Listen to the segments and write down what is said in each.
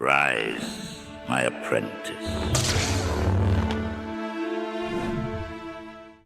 Rise, my apprentice.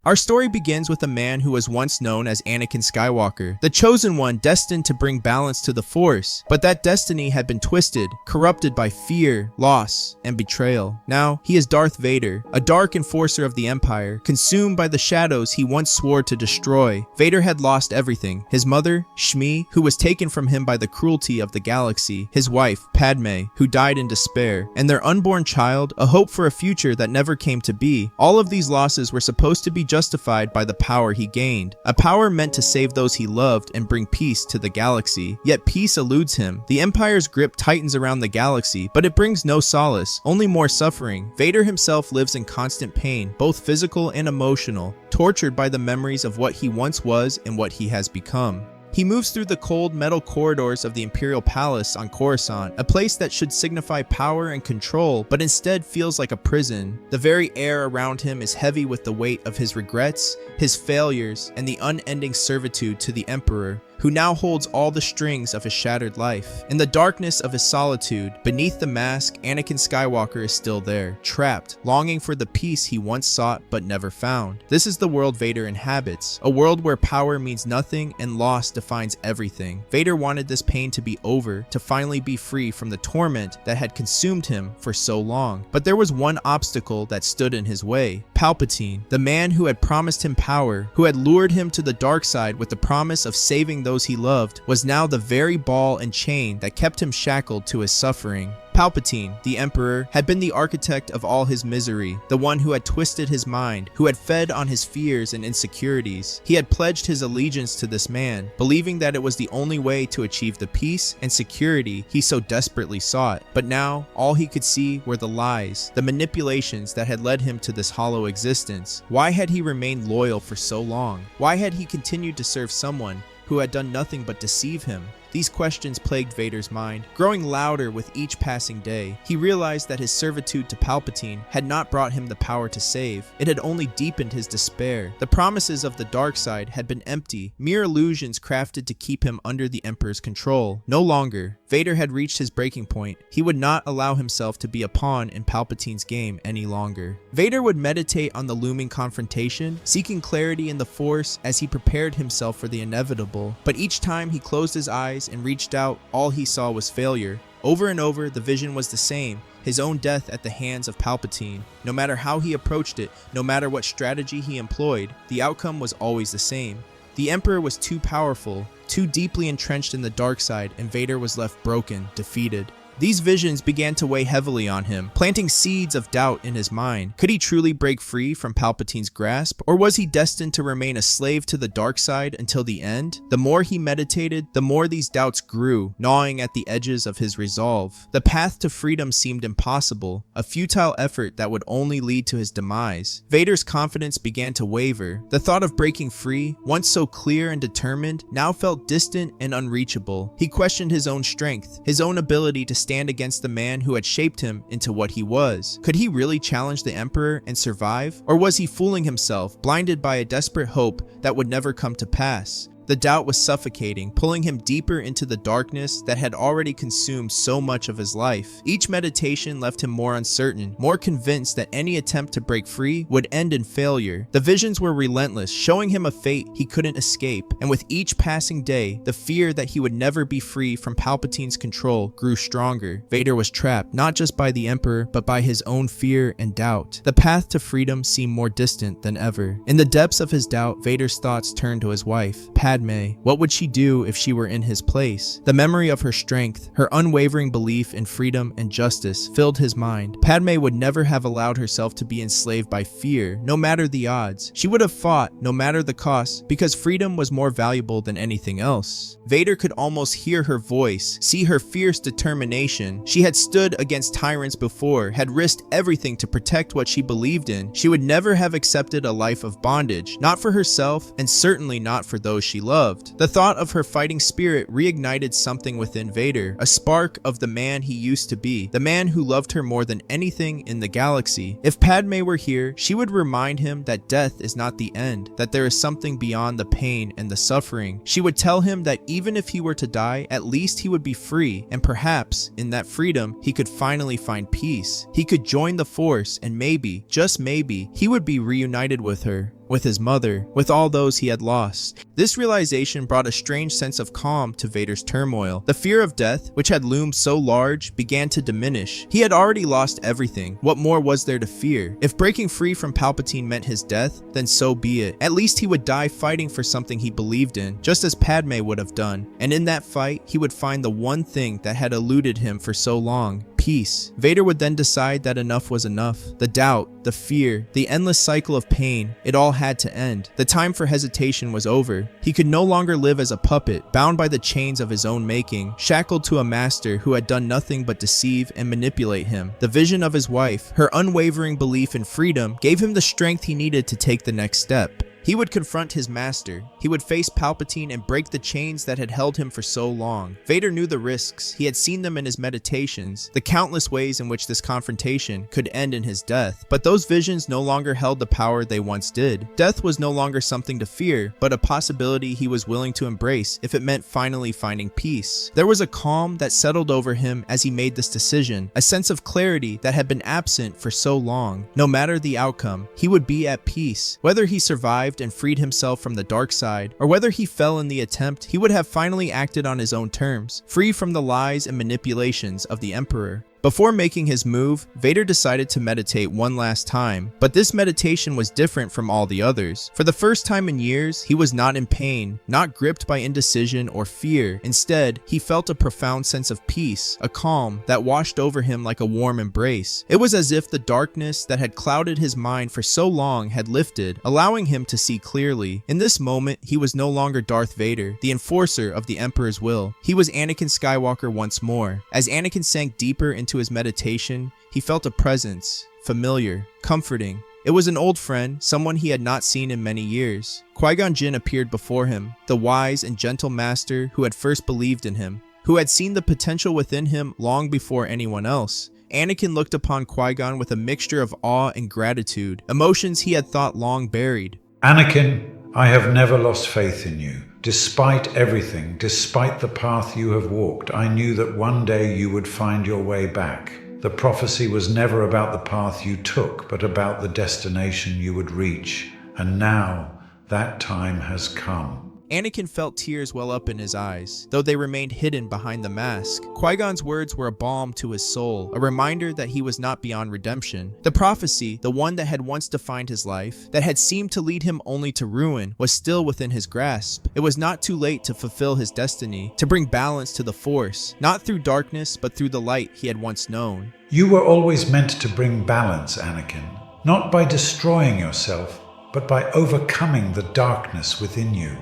Our story begins with a man who was once known as Anakin Skywalker, the chosen one destined to bring balance to the Force, but that destiny had been twisted, corrupted by fear, loss, and betrayal. Now, he is Darth Vader, a dark enforcer of the Empire, consumed by the shadows he once swore to destroy. Vader had lost everything: his mother, Shmi, who was taken from him by the cruelty of the galaxy, his wife, Padme, who died in despair, and their unborn child, a hope for a future that never came to be. All of these losses were supposed to be justified by the power he gained, a power meant to save those he loved and bring peace to the galaxy. Yet peace eludes him. The Empire's grip tightens around the galaxy, but it brings no solace, only more suffering. Vader himself lives in constant pain, both physical and emotional, tortured by the memories of what he once was and what he has become. He moves through the cold metal corridors of the Imperial Palace on Coruscant, a place that should signify power and control, but instead feels like a prison. The very air around him is heavy with the weight of his regrets, his failures, and the unending servitude to the Emperor, who now holds all the strings of his shattered life. In the darkness of his solitude, beneath the mask, Anakin Skywalker is still there, trapped, longing for the peace he once sought but never found. This is the world Vader inhabits, a world where power means nothing and loss defines everything. Vader wanted this pain to be over, to finally be free from the torment that had consumed him for so long. But there was one obstacle that stood in his way: Palpatine, the man who had promised him power, who had lured him to the dark side with the promise of saving those he loved, was now the very ball and chain that kept him shackled to his suffering. Palpatine, the Emperor, had been the architect of all his misery, the one who had twisted his mind, who had fed on his fears and insecurities. He had pledged his allegiance to this man, believing that it was the only way to achieve the peace and security he so desperately sought. But now, all he could see were the lies, the manipulations that had led him to this hollow existence. Why had he remained loyal for so long? Why had he continued to serve someone who had done nothing but deceive him? These questions plagued Vader's mind, growing louder with each passing day. He realized that his servitude to Palpatine had not brought him the power to save. It had only deepened his despair. The promises of the dark side had been empty, mere illusions crafted to keep him under the Emperor's control. No longer. Vader had reached his breaking point. He would not allow himself to be a pawn in Palpatine's game any longer. Vader would meditate on the looming confrontation, seeking clarity in the Force as he prepared himself for the inevitable. But each time he closed his eyes and reached out, all he saw was failure. Over and over, the vision was the same: his own death at the hands of Palpatine. No matter how he approached it, no matter what strategy he employed, the outcome was always the same. The Emperor was too powerful, too deeply entrenched in the dark side, and Vader was left broken, defeated. These visions began to weigh heavily on him, planting seeds of doubt in his mind. Could he truly break free from Palpatine's grasp, or was he destined to remain a slave to the dark side until the end? The more he meditated, the more these doubts grew, gnawing at the edges of his resolve. The path to freedom seemed impossible, a futile effort that would only lead to his demise. Vader's confidence began to waver. The thought of breaking free, once so clear and determined, now felt distant and unreachable. He questioned his own strength, his own ability to stand against the man who had shaped him into what he was. Could he really challenge the Emperor and survive? Or was he fooling himself, blinded by a desperate hope that would never come to pass? The doubt was suffocating, pulling him deeper into the darkness that had already consumed so much of his life. Each meditation left him more uncertain, more convinced that any attempt to break free would end in failure. The visions were relentless, showing him a fate he couldn't escape, and with each passing day, the fear that he would never be free from Palpatine's control grew stronger. Vader was trapped, not just by the Emperor, but by his own fear and doubt. The path to freedom seemed more distant than ever. In the depths of his doubt, Vader's thoughts turned to his wife, Padme. What would she do if she were in his place? The memory of her strength, her unwavering belief in freedom and justice filled his mind. Padme would never have allowed herself to be enslaved by fear, no matter the odds. She would have fought, no matter the cost, because freedom was more valuable than anything else. Vader could almost hear her voice, see her fierce determination. She had stood against tyrants before, had risked everything to protect what she believed in. She would never have accepted a life of bondage, not for herself, and certainly not for those she loved. loved. The thought of her fighting spirit reignited something within Vader, a spark of the man he used to be, the man who loved her more than anything in the galaxy. If Padme were here, she would remind him that death is not the end, that there is something beyond the pain and the suffering. She would tell him that even if he were to die, at least he would be free, and perhaps, in that freedom, he could finally find peace. He could join the Force, and maybe, just maybe, he would be reunited with her, with his mother, with all those he had lost. This realization brought a strange sense of calm to Vader's turmoil. The fear of death, which had loomed so large, began to diminish. He had already lost everything. What more was there to fear? If breaking free from Palpatine meant his death, then so be it. At least he would die fighting for something he believed in, just as Padme would have done. And in that fight, he would find the one thing that had eluded him for so long: peace. Vader would then decide that enough was enough. The doubt, the fear, the endless cycle of pain, it all had to end. The time for hesitation was over. He could no longer live as a puppet, bound by the chains of his own making, shackled to a master who had done nothing but deceive and manipulate him. The vision of his wife, her unwavering belief in freedom, gave him the strength he needed to take the next step. He would confront his master. He would face Palpatine and break the chains that had held him for so long. Vader knew the risks. He had seen them in his meditations, the countless ways in which this confrontation could end in his death. But those visions no longer held the power they once did. Death was no longer something to fear, but a possibility he was willing to embrace if it meant finally finding peace. There was a calm that settled over him as he made this decision, a sense of clarity that had been absent for so long. No matter the outcome, he would be at peace. Whether he survived and freed himself from the dark side, or whether he fell in the attempt, he would have finally acted on his own terms, free from the lies and manipulations of the Emperor. Before making his move, Vader decided to meditate one last time, but this meditation was different from all the others. For the first time in years, he was not in pain, not gripped by indecision or fear. Instead, he felt a profound sense of peace, a calm that washed over him like a warm embrace. It was as if the darkness that had clouded his mind for so long had lifted, allowing him to see clearly. In this moment, he was no longer Darth Vader, the enforcer of the Emperor's will. He was Anakin Skywalker once more. As Anakin sank deeper into his meditation, he felt a presence, familiar, comforting. It was an old friend, someone he had not seen in many years. Qui-Gon Jinn appeared before him, the wise and gentle master who had first believed in him, who had seen the potential within him long before anyone else. Anakin looked upon Qui-Gon with a mixture of awe and gratitude, emotions he had thought long buried. Anakin, I have never lost faith in you. Despite everything, despite the path you have walked, I knew that one day you would find your way back. The prophecy was never about the path you took, but about the destination you would reach. And now, that time has come. Anakin felt tears well up in his eyes, though they remained hidden behind the mask. Qui-Gon's words were a balm to his soul, a reminder that he was not beyond redemption. The prophecy, the one that had once defined his life, that had seemed to lead him only to ruin, was still within his grasp. It was not too late to fulfill his destiny, to bring balance to the Force, not through darkness, but through the light he had once known. You were always meant to bring balance, Anakin, not by destroying yourself, but by overcoming the darkness within you.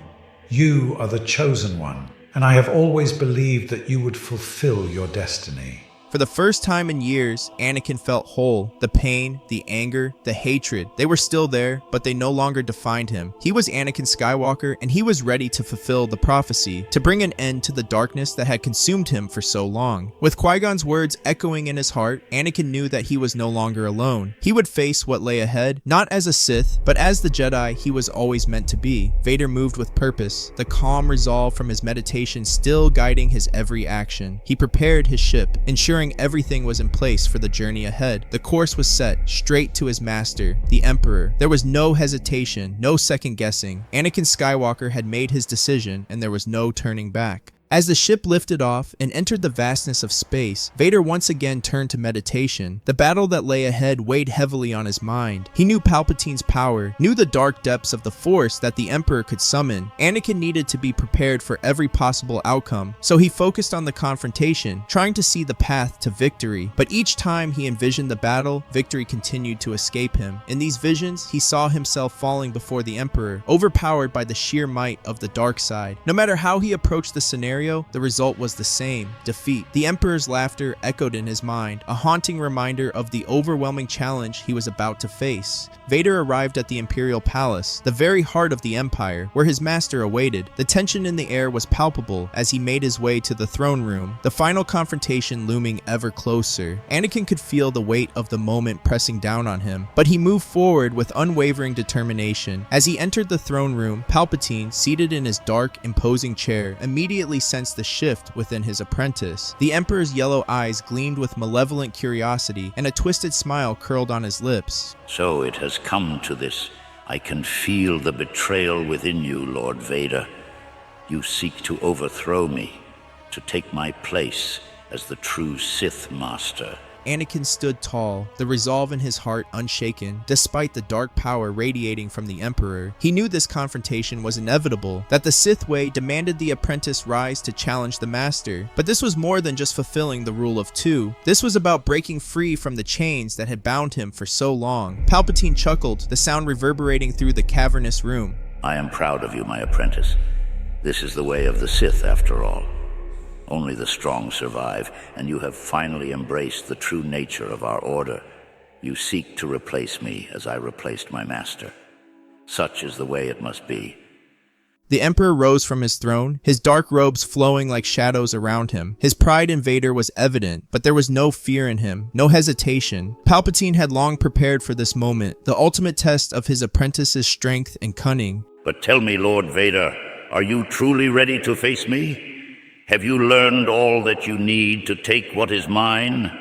You are the chosen one, and I have always believed that you would fulfill your destiny. For the first time in years, Anakin felt whole. The pain, the anger, the hatred, they were still there, but they no longer defined him. He was Anakin Skywalker, and he was ready to fulfill the prophecy, to bring an end to the darkness that had consumed him for so long. With Qui-Gon's words echoing in his heart, Anakin knew that he was no longer alone. He would face what lay ahead, not as a Sith, but as the Jedi he was always meant to be. Vader moved with purpose, the calm resolve from his meditation still guiding his every action. He prepared his ship, ensuring everything was in place for the journey ahead. The course was set, straight to his master, the Emperor. There was no hesitation, no second guessing. Anakin Skywalker had made his decision, and there was no turning back. As the ship lifted off and entered the vastness of space, Vader once again turned to meditation. The battle that lay ahead weighed heavily on his mind. He knew Palpatine's power, knew the dark depths of the Force that the Emperor could summon. Anakin needed to be prepared for every possible outcome, so he focused on the confrontation, trying to see the path to victory. But each time he envisioned the battle, victory continued to escape him. In these visions, he saw himself falling before the Emperor, overpowered by the sheer might of the dark side. No matter how he approached the scenario, scenario, the result was the same: defeat. The Emperor's laughter echoed in his mind, a haunting reminder of the overwhelming challenge he was about to face. Vader arrived at the Imperial Palace, the very heart of the Empire, where his master awaited. The tension in the air was palpable as he made his way to the throne room, the final confrontation looming ever closer. Anakin could feel the weight of the moment pressing down on him, but he moved forward with unwavering determination. As he entered the throne room, Palpatine, seated in his dark, imposing chair, immediately sensed the shift within his apprentice. The Emperor's yellow eyes gleamed with malevolent curiosity, and a twisted smile curled on his lips. So it has come to this. I can feel the betrayal within you, Lord Vader. You seek to overthrow me, to take my place as the true Sith Master. Anakin stood tall, the resolve in his heart unshaken, despite the dark power radiating from the Emperor. He knew this confrontation was inevitable, that the Sith way demanded the apprentice rise to challenge the Master. But this was more than just fulfilling the rule of two. This was about breaking free from the chains that had bound him for so long. Palpatine chuckled, the sound reverberating through the cavernous room. I am proud of you, my apprentice. This is the way of the Sith, after all. Only the strong survive, and you have finally embraced the true nature of our order. You seek to replace me as I replaced my master. Such is the way it must be. The Emperor rose from his throne, his dark robes flowing like shadows around him. His pride in Vader was evident, but there was no fear in him, no hesitation. Palpatine had long prepared for this moment, the ultimate test of his apprentice's strength and cunning. But tell me, Lord Vader, are you truly ready to face me? Have you learned all that you need to take what is mine?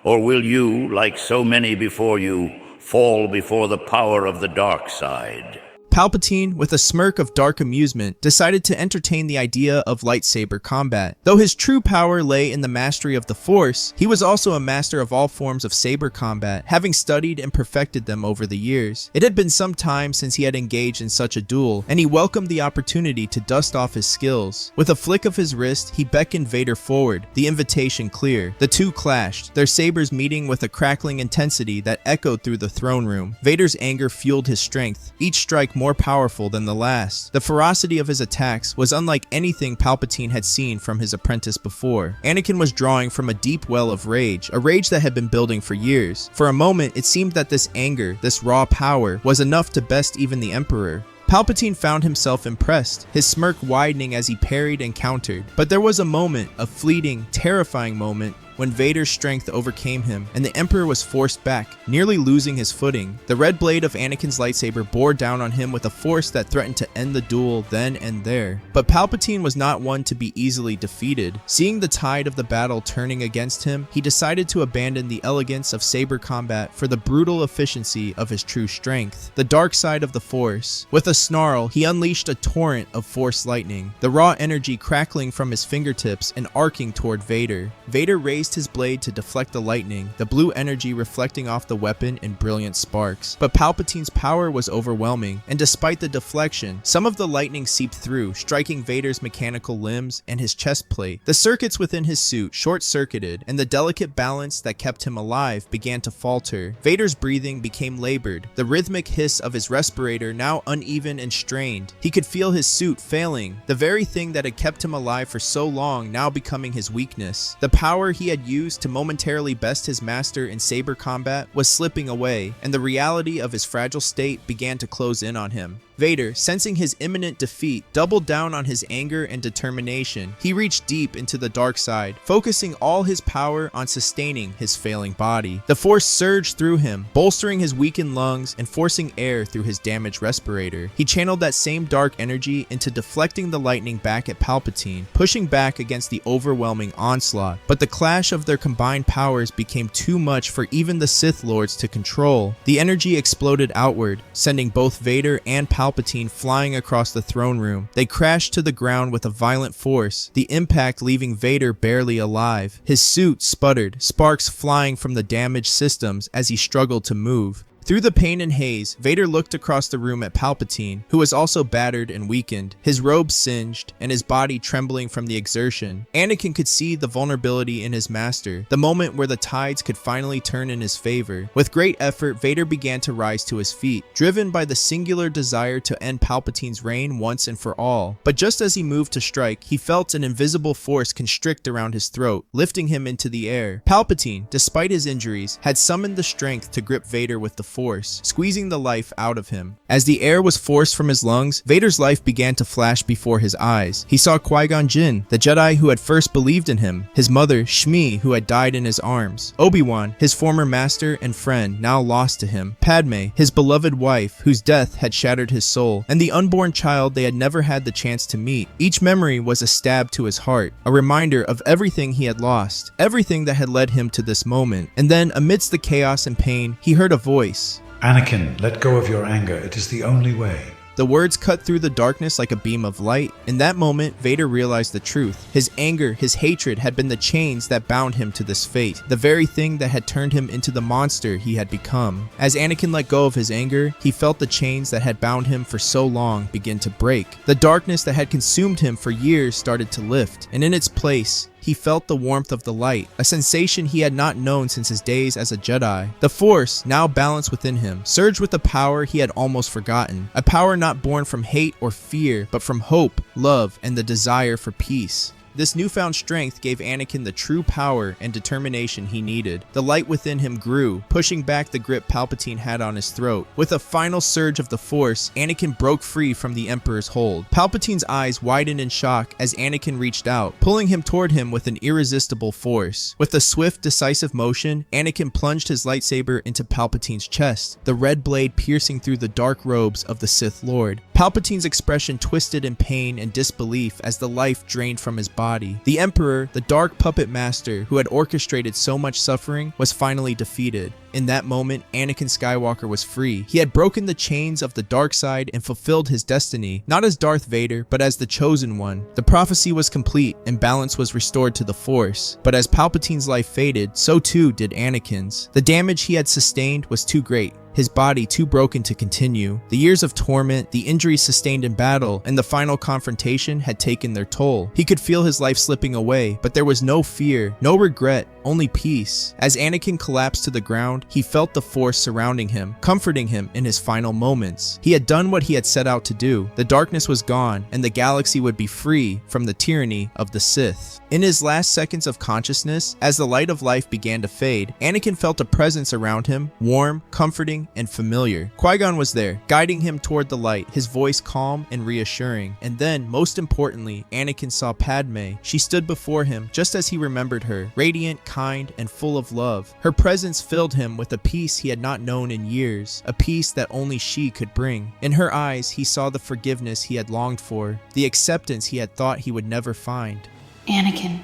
Or will you, like so many before you, fall before the power of the dark side? Palpatine, with a smirk of dark amusement, decided to entertain the idea of lightsaber combat. Though his true power lay in the mastery of the Force, he was also a master of all forms of saber combat, having studied and perfected them over the years. It had been some time since he had engaged in such a duel, and he welcomed the opportunity to dust off his skills. With a flick of his wrist, he beckoned Vader forward, the invitation clear. The two clashed, their sabers meeting with a crackling intensity that echoed through the throne room. Vader's anger fueled his strength, each strike more powerful than the last. The ferocity of his attacks was unlike anything Palpatine had seen from his apprentice before. Anakin was drawing from a deep well of rage, a rage that had been building for years. For a moment, it seemed that this anger, this raw power, was enough to best even the Emperor. Palpatine found himself impressed, his smirk widening as he parried and countered. But there was a moment, a fleeting, terrifying moment, when Vader's strength overcame him, and the Emperor was forced back, nearly losing his footing. The red blade of Anakin's lightsaber bore down on him with a force that threatened to end the duel then and there. But Palpatine was not one to be easily defeated. Seeing the tide of the battle turning against him, he decided to abandon the elegance of saber combat for the brutal efficiency of his true strength, the dark side of the Force. With a snarl, he unleashed a torrent of Force lightning, the raw energy crackling from his fingertips and arcing toward Vader. Vader raised his blade to deflect the lightning, the blue energy reflecting off the weapon in brilliant sparks. But Palpatine's power was overwhelming, and despite the deflection, some of the lightning seeped through, striking Vader's mechanical limbs and his chest plate. The circuits within his suit short-circuited, and the delicate balance that kept him alive began to falter. Vader's breathing became labored, the rhythmic hiss of his respirator now uneven and strained. He could feel his suit failing, the very thing that had kept him alive for so long now becoming his weakness. The power he had used to momentarily best his master in saber combat was slipping away, and the reality of his fragile state began to close in on him. Vader, sensing his imminent defeat, doubled down on his anger and determination. He reached deep into the dark side, focusing all his power on sustaining his failing body. The Force surged through him, bolstering his weakened lungs and forcing air through his damaged respirator. He channeled that same dark energy into deflecting the lightning back at Palpatine, pushing back against the overwhelming onslaught. But the clash of their combined powers became too much for even the Sith Lords to control. The energy exploded outward, sending both Vader and Palpatine flying across the throne room. They crashed to the ground with a violent force, the impact leaving Vader barely alive. His suit sputtered, sparks flying from the damaged systems as he struggled to move. Through the pain and haze, Vader looked across the room at Palpatine, who was also battered and weakened, his robe singed, and his body trembling from the exertion. Anakin could see the vulnerability in his master, the moment where the tides could finally turn in his favor. With great effort, Vader began to rise to his feet, driven by the singular desire to end Palpatine's reign once and for all. But just as he moved to strike, he felt an invisible force constrict around his throat, lifting him into the air. Palpatine, despite his injuries, had summoned the strength to grip Vader with the Force, squeezing the life out of him. As the air was forced from his lungs, Vader's life began to flash before his eyes. He saw Qui-Gon Jinn, the Jedi who had first believed in him, his mother, Shmi, who had died in his arms, Obi-Wan, his former master and friend, now lost to him, Padme, his beloved wife, whose death had shattered his soul, and the unborn child they had never had the chance to meet. Each memory was a stab to his heart, a reminder of everything he had lost, everything that had led him to this moment. And then, amidst the chaos and pain, he heard a voice. Anakin, let go of your anger. It is the only way. The words cut through the darkness like a beam of light. In that moment, Vader realized the truth. His anger, his hatred had been the chains that bound him to this fate, the very thing that had turned him into the monster he had become. As Anakin let go of his anger, he felt the chains that had bound him for so long begin to break. The darkness that had consumed him for years started to lift, and in its place, he felt the warmth of the light, a sensation he had not known since his days as a Jedi. The Force, now balanced within him, surged with a power he had almost forgotten, a power not born from hate or fear, but from hope, love, and the desire for peace. This newfound strength gave Anakin the true power and determination he needed. The light within him grew, pushing back the grip Palpatine had on his throat. With a final surge of the Force, Anakin broke free from the Emperor's hold. Palpatine's eyes widened in shock as Anakin reached out, pulling him toward him with an irresistible force. With a swift, decisive motion, Anakin plunged his lightsaber into Palpatine's chest, the red blade piercing through the dark robes of the Sith Lord. Palpatine's expression twisted in pain and disbelief as the life drained from his body. The Emperor, the dark puppet master who had orchestrated so much suffering, was finally defeated. In that moment, Anakin Skywalker was free. He had broken the chains of the dark side and fulfilled his destiny, not as Darth Vader, but as the Chosen One. The prophecy was complete and balance was restored to the Force. But as Palpatine's life faded, so too did Anakin's. The damage he had sustained was too great, his body too broken to continue. The years of torment, the injuries sustained in battle, and the final confrontation had taken their toll. He could feel his life slipping away, but there was no fear, no regret, only peace. As Anakin collapsed to the ground, he felt the Force surrounding him, comforting him in his final moments. He had done what he had set out to do. The darkness was gone, and the galaxy would be free from the tyranny of the Sith. In his last seconds of consciousness, as the light of life began to fade, Anakin felt a presence around him, warm, comforting, and familiar. Qui-Gon was there, guiding him toward the light, his voice calm and reassuring. And then, most importantly, Anakin saw Padme. She stood before him, just as he remembered her, radiant, kind, and full of love. Her presence filled him with a peace he had not known in years, a peace that only she could bring. In her eyes, he saw the forgiveness he had longed for, the acceptance he had thought he would never find. Anakin,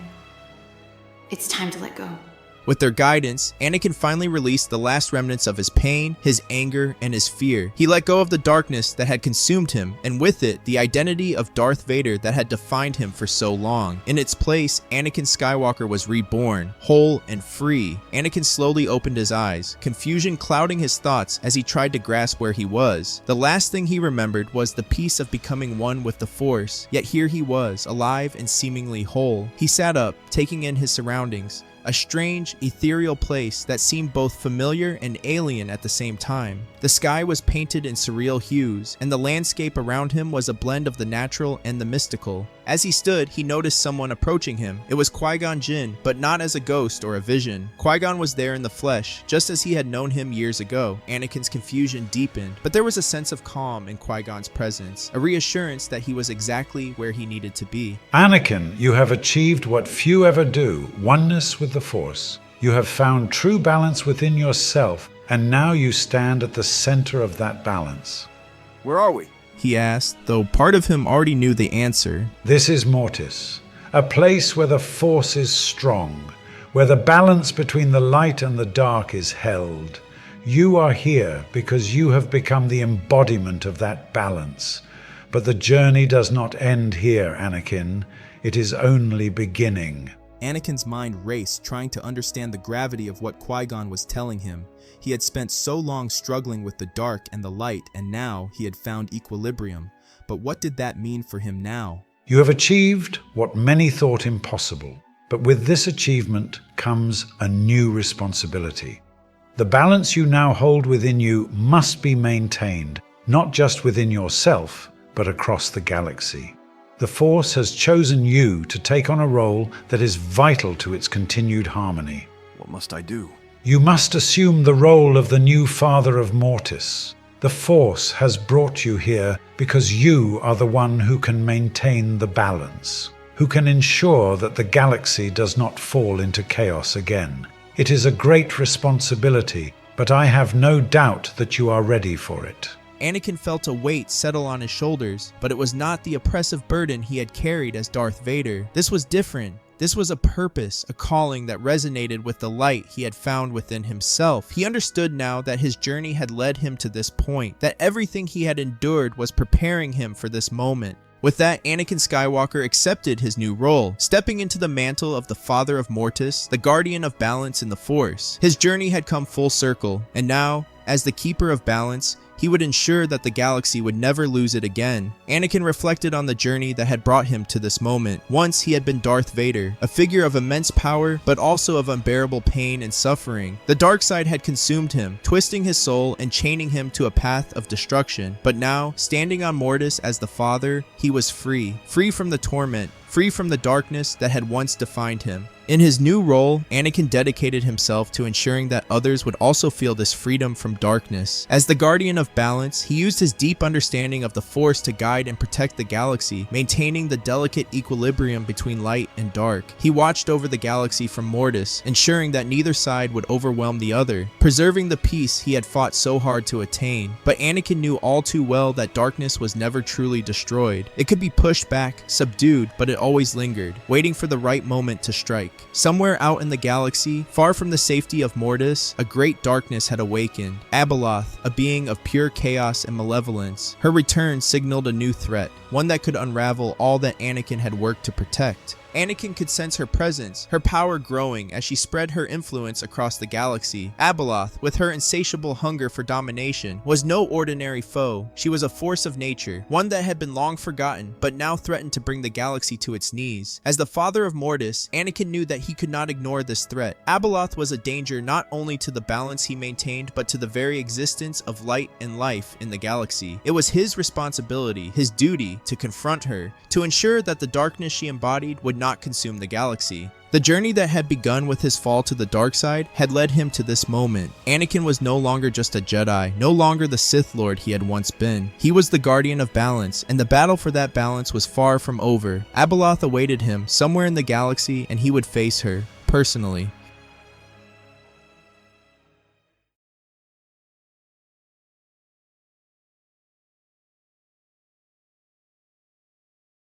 it's time to let go. With their guidance, Anakin finally released the last remnants of his pain, his anger, and his fear. He let go of the darkness that had consumed him, and with it, the identity of Darth Vader that had defined him for so long. In its place, Anakin Skywalker was reborn, whole and free. Anakin slowly opened his eyes, confusion clouding his thoughts as he tried to grasp where he was. The last thing he remembered was the peace of becoming one with the Force, yet here he was, alive and seemingly whole. He sat up, taking in his surroundings. A strange, ethereal place that seemed both familiar and alien at the same time. The sky was painted in surreal hues, and the landscape around him was a blend of the natural and the mystical. As he stood, he noticed someone approaching him. It was Qui-Gon Jinn, but not as a ghost or a vision. Qui-Gon was there in the flesh, just as he had known him years ago. Anakin's confusion deepened, but there was a sense of calm in Qui-Gon's presence, a reassurance that he was exactly where he needed to be. Anakin, you have achieved what few ever do, oneness with the Force. You have found true balance within yourself, and now you stand at the center of that balance. Where are we? He asked, though part of him already knew the answer. This is Mortis, a place where the Force is strong, where the balance between the light and the dark is held. You are here because you have become the embodiment of that balance. But the journey does not end here, Anakin. It is only beginning. Anakin's mind raced, trying to understand the gravity of what Qui-Gon was telling him. He had spent so long struggling with the dark and the light, and now he had found equilibrium. But what did that mean for him now? You have achieved what many thought impossible, but with this achievement comes a new responsibility. The balance you now hold within you must be maintained, not just within yourself, but across the galaxy. The Force has chosen you to take on a role that is vital to its continued harmony. What must I do? You must assume the role of the new father of Mortis. The Force has brought you here because you are the one who can maintain the balance, who can ensure that the galaxy does not fall into chaos again. It is a great responsibility, but I have no doubt that you are ready for it. Anakin felt a weight settle on his shoulders, but it was not the oppressive burden he had carried as Darth Vader. This was different. This was a purpose, a calling that resonated with the light he had found within himself. He understood now that his journey had led him to this point, that everything he had endured was preparing him for this moment. With that, Anakin Skywalker accepted his new role, stepping into the mantle of the father of Mortis, the guardian of balance in the Force. His journey had come full circle, and now, as the keeper of balance, he would ensure that the galaxy would never lose it again. Anakin reflected on the journey that had brought him to this moment. Once he had been Darth Vader, a figure of immense power, but also of unbearable pain and suffering. The dark side had consumed him, twisting his soul and chaining him to a path of destruction. But now, standing on Mortis as the father, he was free. Free from the torment, free from the darkness that had once defined him. In his new role, Anakin dedicated himself to ensuring that others would also feel this freedom from darkness. As the guardian of balance, he used his deep understanding of the Force to guide and protect the galaxy, maintaining the delicate equilibrium between light and dark. He watched over the galaxy from Mortis, ensuring that neither side would overwhelm the other, preserving the peace he had fought so hard to attain. But Anakin knew all too well that darkness was never truly destroyed. It could be pushed back, subdued, but it always lingered, waiting for the right moment to strike. Somewhere out in the galaxy, far from the safety of Mortis, a great darkness had awakened. Abeloth, a being of pure chaos and malevolence. Her return signaled a new threat, one that could unravel all that Anakin had worked to protect. Anakin could sense her presence, her power growing as she spread her influence across the galaxy. Abeloth, with her insatiable hunger for domination, was no ordinary foe. She was a force of nature, one that had been long forgotten, but now threatened to bring the galaxy to its knees. As the father of Mortis, Anakin knew that he could not ignore this threat. Abeloth was a danger not only to the balance he maintained, but to the very existence of light and life in the galaxy. It was his responsibility, his duty, to confront her, to ensure that the darkness she embodied would not consume the galaxy. The journey that had begun with his fall to the dark side had led him to this moment. Anakin was no longer just a Jedi, no longer the Sith Lord he had once been. He was the guardian of balance, and the battle for that balance was far from over. Abeloth awaited him somewhere in the galaxy, and he would face her, personally.